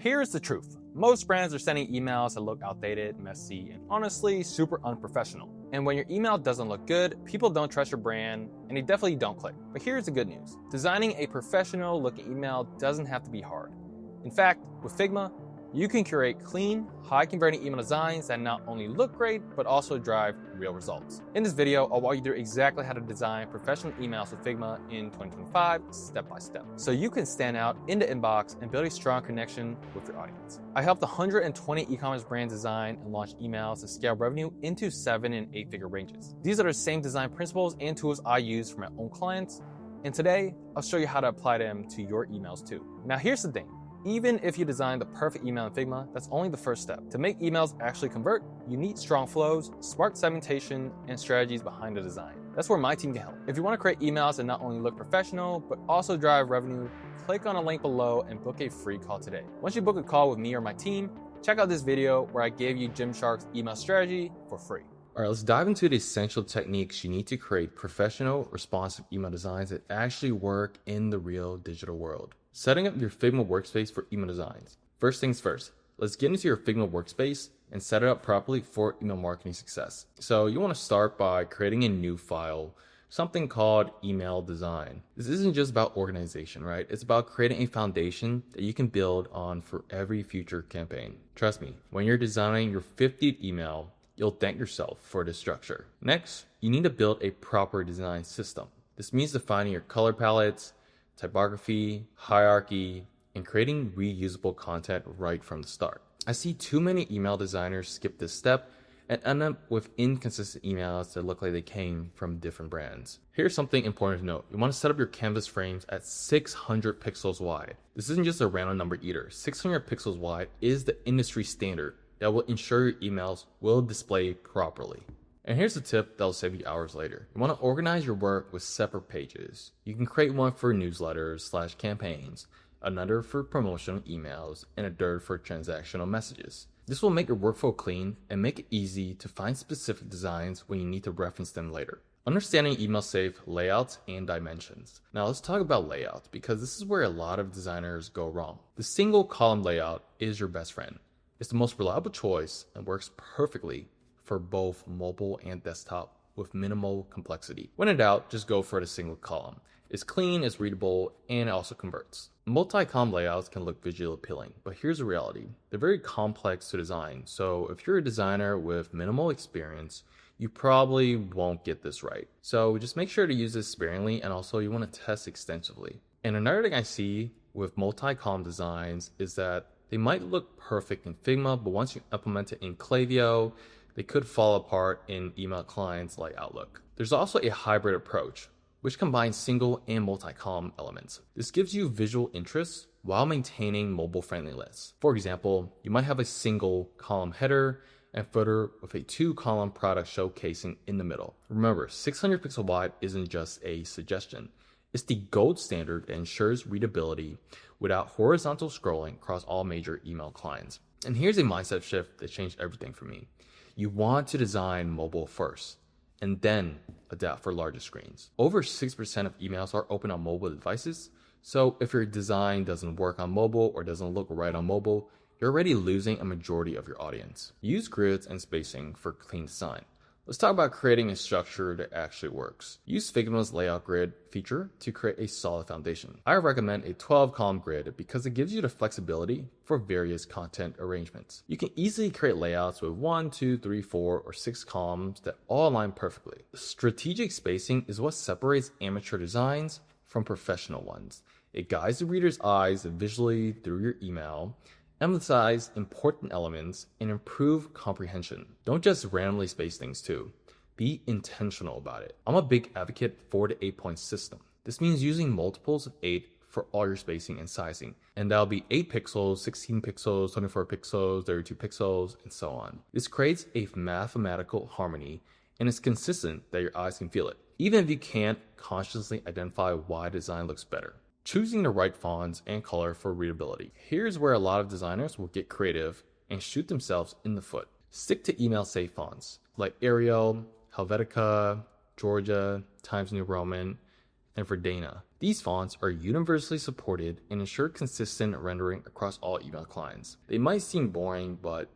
Here's the truth. Most brands are sending emails that look outdated, messy, and honestly super unprofessional. And when your email doesn't look good, people don't trust your brand, and they definitely don't click. But here's the good news. Designing a professional looking email doesn't have to be hard. In fact, with Figma, you can curate clean, high-converting email designs that not only look great, but also drive real results. In this video, I'll walk you through exactly how to design professional emails with Figma in 2025, step by step, so you can stand out in the inbox and build a strong connection with your audience. I helped 120 e-commerce brands design and launch emails to scale revenue into 7- and 8-figure ranges. These are the same design principles and tools I use for my own clients, and today, I'll show you how to apply them to your emails too. Now here's the thing. Even if you design the perfect email in Figma, that's only the first step. To make emails actually convert, you need strong flows, smart segmentation, and strategies behind the design. That's where my team can help. If you want to create emails that not only look professional, but also drive revenue, click on the link below and book a free call today. Once you book a call with me or my team, check out this video where I gave you Gymshark's email strategy for free. All right, let's dive into the essential techniques you need to create professional, responsive email designs that actually work in the real digital world. Setting up your Figma workspace for email designs. First things first, let's get into your Figma workspace and set it up properly for email marketing success. So you want to start by creating a new file, something called email design. This isn't just about organization, right? It's about creating a foundation that you can build on for every future campaign. Trust me, when you're designing your 50th email, you'll thank yourself for this structure. Next, you need to build a proper design system. This means defining your color palettes, typography, hierarchy, and creating reusable content right from the start. I see too many email designers skip this step and end up with inconsistent emails that look like they came from different brands. Here's something important to note. You want to set up your canvas frames at 600 pixels wide. This isn't just a random number either. 600 pixels wide is the industry standard that will ensure your emails will display properly. And here's a tip that'll save you hours later. You want to organize your work with separate pages. You can create one for newsletters/campaigns, another for promotional emails, and a third for transactional messages. This will make your workflow clean and make it easy to find specific designs when you need to reference them later. Understanding email safe layouts and dimensions. Now let's talk about layouts because this is where a lot of designers go wrong. The single column layout is your best friend. It's the most reliable choice and works perfectly for both mobile and desktop with minimal complexity. When in doubt, just go for the single column. It's clean, it's readable, and it also converts. Multi-column layouts can look visually appealing, but here's the reality. They're very complex to design, so if you're a designer with minimal experience, you probably won't get this right. So just make sure to use this sparingly, and also you want to test extensively. And another thing I see with multi-column designs is that they might look perfect in Figma, but once you implement it in Klaviyo, they could fall apart in email clients like Outlook. There's also a hybrid approach, which combines single and multi-column elements. This gives you visual interest while maintaining mobile-friendly lists. For example, you might have a single column header and footer with a 2-column product showcasing in the middle. Remember, 600 pixel wide isn't just a suggestion. It's the gold standard that ensures readability without horizontal scrolling across all major email clients. And here's a mindset shift that changed everything for me. You want to design mobile first, and then adapt for larger screens. Over 6% of emails are open on mobile devices, so if your design doesn't work on mobile or doesn't look right on mobile, you're already losing a majority of your audience. Use grids and spacing for clean design. Let's talk about creating a structure that actually works. Use Figma's layout grid feature to create a solid foundation. I recommend a 12-column grid because it gives you the flexibility for various content arrangements. You can easily create layouts with 1, 2, 3, 4, or 6 columns that all align perfectly. Strategic spacing is what separates amateur designs from professional ones. It guides the reader's eyes visually through your email, emphasize important elements, and improve comprehension. Don't just randomly space things too. Be intentional about it. I'm a big advocate for the 8-point system. This means using multiples of 8 for all your spacing and sizing. And that'll be 8 pixels, 16 pixels, 24 pixels, 32 pixels, and so on. This creates a mathematical harmony and is consistent that your eyes can feel it, even if you can't consciously identify why design looks better. Choosing the right fonts and color for readability. Here's where a lot of designers will get creative and shoot themselves in the foot. Stick to email safe fonts like Arial, Helvetica, Georgia, Times New Roman. and for Dana. These fonts are universally supported and ensure consistent rendering across all email clients. They might seem boring, but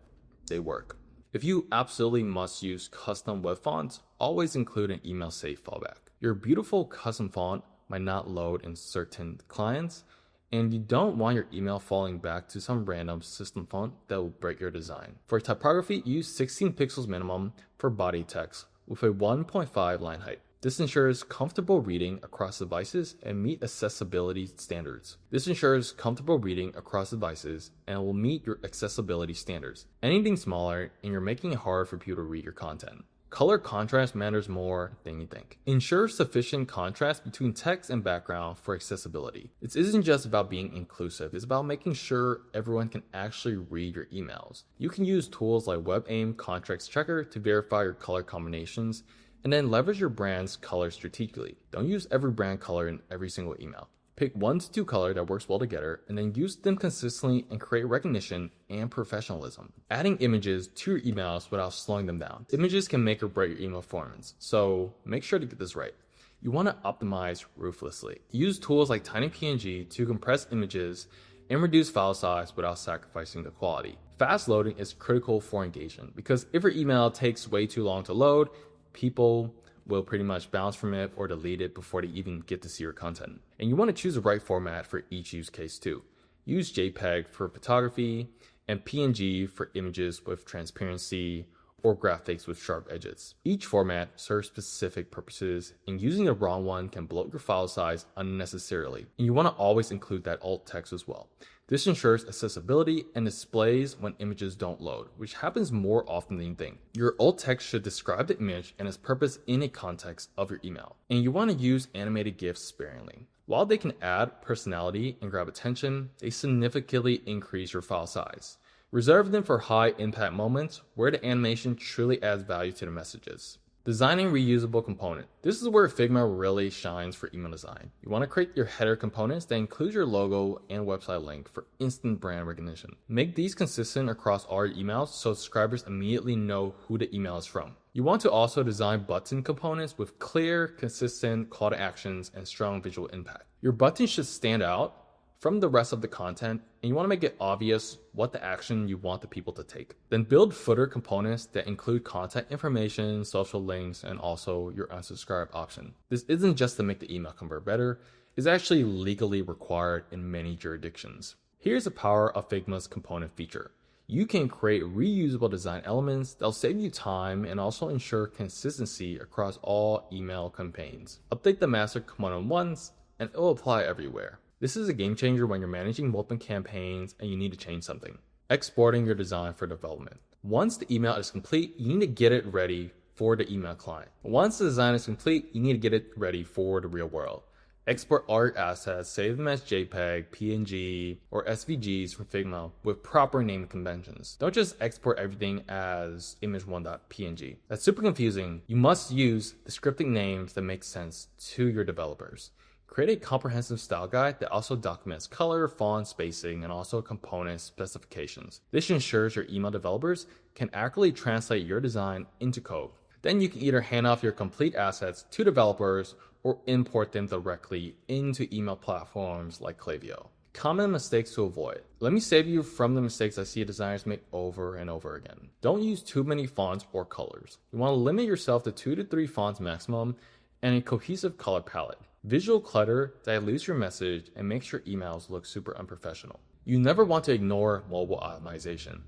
they work. If you absolutely must use custom web fonts, always include an email safe fallback. Your beautiful custom font might not load in certain clients, and you don't want your email falling back to some random system font that will break your design. For typography, use 16 pixels minimum for body text with a 1.5 line height. This ensures comfortable reading across devices and meet accessibility standards. Will meet your accessibility standards. Anything smaller and you're making it hard for people to read your content. Color contrast matters more than you think. Ensure sufficient contrast between text and background for accessibility. It isn't just about being inclusive, it's about making sure everyone can actually read your emails. You can use tools like WebAIM Contrast Checker to verify your color combinations, and then leverage your brand's color strategically. Don't use every brand color in every single email. Pick 1 to 2 colors that works well together and then use them consistently and create recognition and professionalism. Adding images to your emails without slowing them down. Images can make or break your email performance, so make sure to get this right. You want to optimize ruthlessly. Use tools like TinyPNG to compress images and reduce file size without sacrificing the quality. Fast loading is critical for engagement because if your email takes way too long to load, people will pretty much bounce from it or delete it before they even get to see your content. And you want to choose the right format for each use case too. Use JPEG for photography and PNG for images with transparency or graphics with sharp edges. Each format serves specific purposes, and using the wrong one can bloat your file size unnecessarily. And you want to always include that alt text as well. This ensures accessibility and displays when images don't load, which happens more often than you think. Your alt text should describe the image and its purpose in a context of your email. And you want to use animated GIFs sparingly. While they can add personality and grab attention, they significantly increase your file size. Reserve them for high impact moments where the animation truly adds value to the messages. Designing reusable component. This is where Figma really shines for email design. You want to create your header components that include your logo and website link for instant brand recognition. Make these consistent across all your emails so subscribers immediately know who the email is from. You want to also design button components with clear, consistent call to actions and strong visual impact. Your buttons should stand out from the rest of the content, and you want to make it obvious what the action you want the people to take. Then build footer components that include contact information, social links, and also your unsubscribe option. This isn't just to make the email convert better, it's actually legally required in many jurisdictions. Here's the power of Figma's component feature. You can create reusable design elements that'll save you time and also ensure consistency across all email campaigns. Update the master component once, and it will apply everywhere. This is a game changer when you're managing multiple campaigns and you need to change something. Exporting your design for development. Once the email is complete, you need to get it ready for the email client. Once the design is complete, you need to get it ready for the real world. Export all your assets, save them as JPEG, PNG, or SVGs from Figma with proper naming conventions. Don't just export everything as image1.png. That's super confusing. You must use descriptive names that make sense to your developers. Create a comprehensive style guide that also documents color, font, spacing, and also component specifications. This ensures your email developers can accurately translate your design into code. Then you can either hand off your complete assets to developers or import them directly into email platforms like Klaviyo. Common mistakes to avoid. Let me save you from the mistakes I see designers make over and over again. Don't use too many fonts or colors. You want to limit yourself to 2 to 3 fonts maximum and a cohesive color palette. Visual clutter dilutes your message and makes your emails look super unprofessional. You never want to ignore mobile optimization.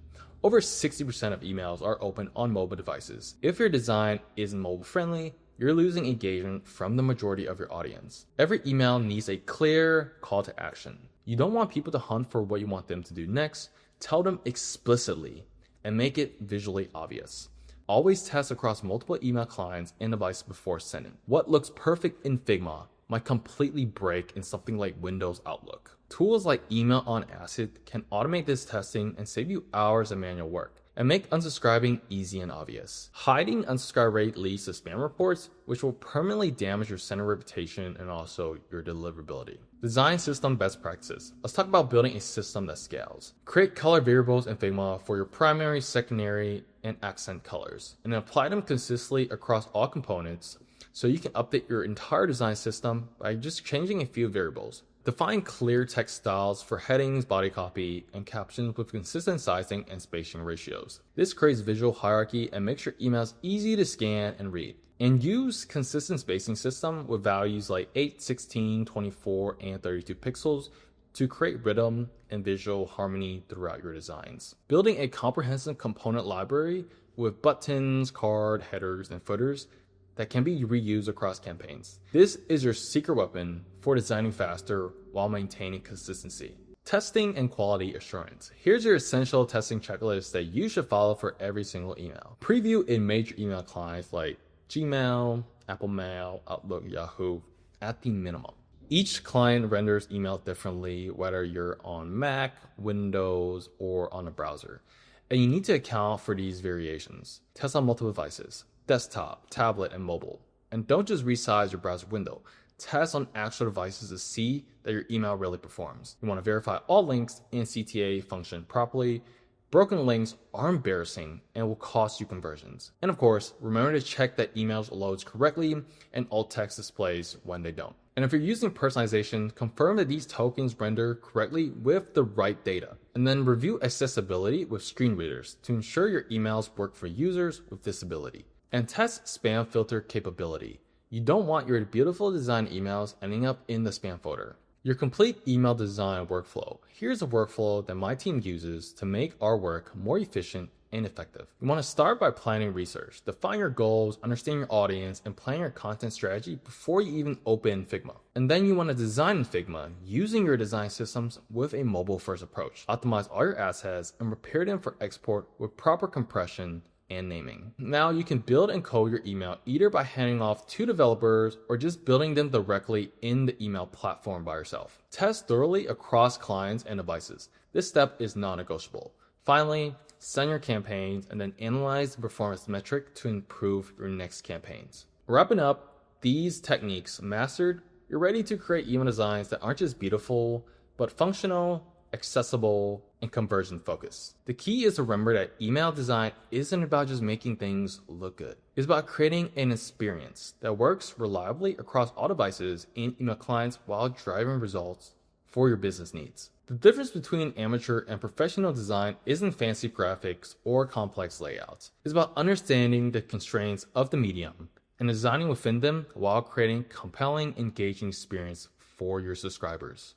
Over 60% of emails are open on mobile devices. If your design isn't mobile friendly, you're losing engagement from the majority of your audience. Every email needs a clear call to action. You don't want people to hunt for what you want them to do next. Tell them explicitly and make it visually obvious. Always test across multiple email clients and devices before sending. What looks perfect in Figma might completely break in something like Windows Outlook. Tools like Email on Acid can automate this testing and save you hours of manual work and make unsubscribing easy and obvious. Hiding unsubscribe rate leads to spam reports, which will permanently damage your center reputation and also your deliverability. Design system best practices. Let's talk about building a system that scales. Create color variables in Figma for your primary, secondary, and accent colors, and apply them consistently across all components so you can update your entire design system by just changing a few variables. Define clear text styles for headings, body copy, and captions with consistent sizing and spacing ratios. This creates visual hierarchy and makes your emails easy to scan and read. And use consistent spacing system with values like 8, 16, 24, and 32 pixels to create rhythm and visual harmony throughout your designs. Building a comprehensive component library with buttons, card, headers, and footers that can be reused across campaigns. This is your secret weapon for designing faster while maintaining consistency. Testing and quality assurance. Here's your essential testing checklist that you should follow for every single email. Preview in major email clients like Gmail, Apple Mail, Outlook, Yahoo at the minimum. Each client renders email differently, whether you're on Mac, Windows, or on a browser. And you need to account for these variations. Test on multiple devices, desktop, tablet, and mobile. And don't just resize your browser window. Test on actual devices to see that your email really performs. You want to verify all links in CTA function properly. Broken links are embarrassing and will cost you conversions. And of course, remember to check that emails loads correctly and alt text displays when they don't. And if you're using personalization, confirm that these tokens render correctly with the right data. And then review accessibility with screen readers to ensure your emails work for users with disability. And test spam filter capability. You don't want your beautiful design emails ending up in the spam folder. Your complete email design workflow. Here's a workflow that my team uses to make our work more efficient and effective. You want to start by planning research. Define your goals, understand your audience, and plan your content strategy before you even open Figma. And then you want to design in Figma using your design systems with a mobile-first approach. Optimize all your assets and prepare them for export with proper compression and naming. Now you can build and code your email either by handing off to developers or just building them directly in the email platform by yourself. Test thoroughly across clients and devices. This step is non-negotiable. Finally, send your campaigns and then analyze the performance metric to improve your next campaigns. Wrapping up these techniques mastered, you're ready to create email designs that aren't just beautiful, but functional, accessible, and conversion focused. The key is to remember that email design isn't about just making things look good. It's about creating an experience that works reliably across all devices and email clients while driving results for your business needs. The difference between amateur and professional design isn't fancy graphics or complex layouts. It's about understanding the constraints of the medium and designing within them while creating compelling, engaging experience for your subscribers.